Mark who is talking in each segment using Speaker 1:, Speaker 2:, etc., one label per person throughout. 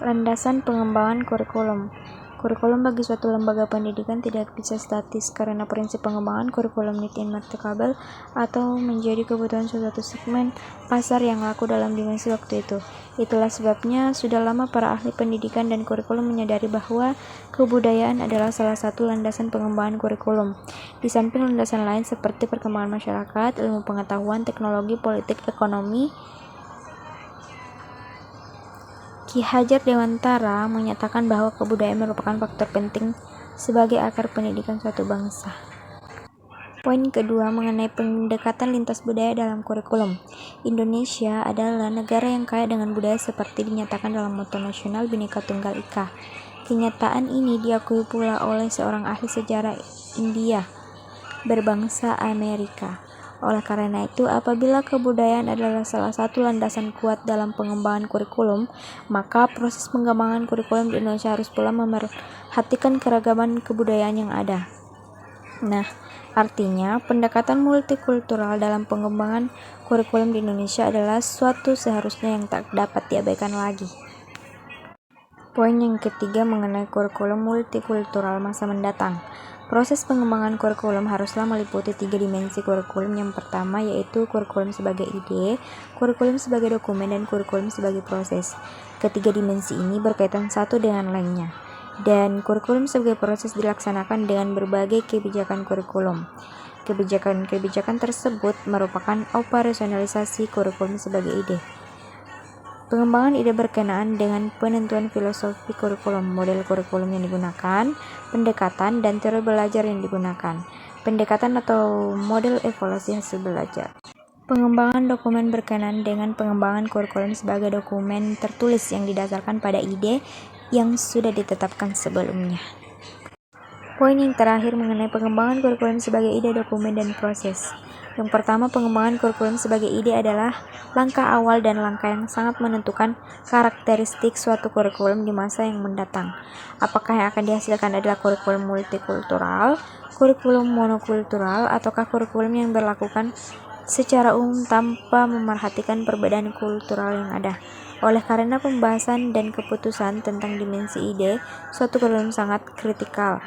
Speaker 1: Landasan pengembangan kurikulum. Kurikulum bagi suatu lembaga pendidikan tidak bisa statis karena prinsip pengembangan kurikulum need and marketable atau menjadi kebutuhan suatu segmen pasar yang laku dalam dimensi waktu itu. Itulah sebabnya sudah lama para ahli pendidikan dan kurikulum menyadari bahwa kebudayaan adalah salah satu landasan pengembangan kurikulum. Di samping landasan lain seperti perkembangan masyarakat, ilmu pengetahuan, teknologi, politik, ekonomi, Ki Hajar Dewantara menyatakan bahwa kebudayaan merupakan faktor penting sebagai akar pendidikan suatu bangsa. Poin kedua mengenai pendekatan lintas budaya dalam kurikulum. Indonesia adalah negara yang kaya dengan budaya seperti dinyatakan dalam moto nasional Bhinneka Tunggal Ika. Kenyataan ini diakui pula oleh seorang ahli sejarah India berbangsa Amerika. Oleh karena itu, apabila kebudayaan adalah salah satu landasan kuat dalam pengembangan kurikulum, maka proses pengembangan kurikulum di Indonesia harus pula memerhatikan keragaman kebudayaan yang ada. Nah, artinya pendekatan multikultural dalam pengembangan kurikulum di Indonesia adalah suatu seharusnya yang tak dapat diabaikan lagi. Poin yang ketiga mengenai kurikulum multikultural masa mendatang. Proses pengembangan kurikulum haruslah meliputi 3 dimensi kurikulum. Yang pertama yaitu kurikulum sebagai ide, kurikulum sebagai dokumen, dan kurikulum sebagai proses. Ketiga dimensi ini berkaitan satu dengan lainnya. Dan kurikulum sebagai proses dilaksanakan dengan berbagai kebijakan kurikulum. Kebijakan tersebut merupakan operasionalisasi kurikulum sebagai ide. Pengembangan ide berkenaan dengan penentuan filosofi kurikulum, model kurikulum yang digunakan, pendekatan dan teori belajar yang digunakan, pendekatan atau model evaluasi hasil belajar. Pengembangan dokumen berkenaan dengan pengembangan kurikulum sebagai dokumen tertulis yang didasarkan pada ide yang sudah ditetapkan sebelumnya. Poin yang terakhir mengenai pengembangan kurikulum sebagai ide, dokumen, dan proses. Yang pertama, pengembangan kurikulum sebagai ide adalah langkah awal dan langkah yang sangat menentukan karakteristik suatu kurikulum di masa yang mendatang. Apakah yang akan dihasilkan adalah kurikulum multikultural, kurikulum monokultural, ataukah kurikulum yang berlakukan secara umum tanpa memerhatikan perbedaan kultural yang ada. Oleh karena pembahasan dan keputusan tentang dimensi ide, suatu kurikulum sangat kritikal.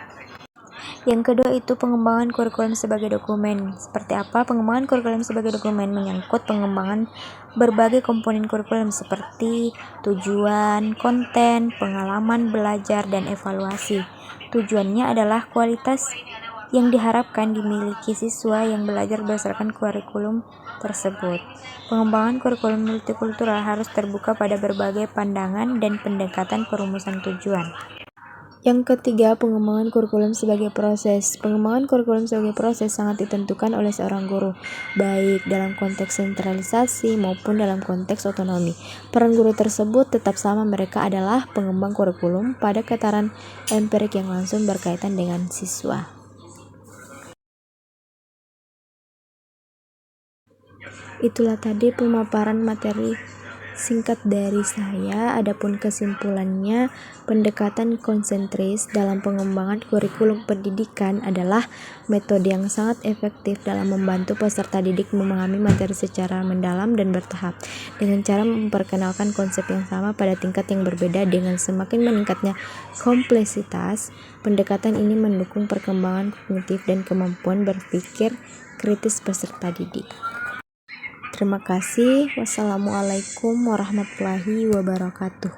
Speaker 1: Yang kedua itu pengembangan kurikulum sebagai dokumen. Seperti apa? Pengembangan kurikulum sebagai dokumen menyangkut pengembangan berbagai komponen kurikulum seperti tujuan, konten, pengalaman belajar, dan evaluasi. Tujuannya adalah kualitas yang diharapkan dimiliki siswa yang belajar berdasarkan kurikulum tersebut. Pengembangan kurikulum multikultural harus terbuka pada berbagai pandangan dan pendekatan perumusan tujuan. Yang ketiga, pengembangan kurikulum sebagai proses. Pengembangan kurikulum sebagai proses sangat ditentukan oleh seorang guru, baik dalam konteks sentralisasi maupun dalam konteks otonomi. Peran guru tersebut tetap sama, mereka adalah pengembang kurikulum pada tataran empirik yang langsung berkaitan dengan siswa. Itulah tadi pemaparan materi singkat dari saya. Adapun kesimpulannya, pendekatan konsentris dalam pengembangan kurikulum pendidikan adalah metode yang sangat efektif dalam membantu peserta didik memahami materi secara mendalam dan bertahap, dengan cara memperkenalkan konsep yang sama pada tingkat yang berbeda. Dengan semakin meningkatnya kompleksitas, pendekatan ini mendukung perkembangan kognitif dan kemampuan berpikir kritis peserta didik. Terima kasih. Wassalamualaikum warahmatullahi wabarakatuh.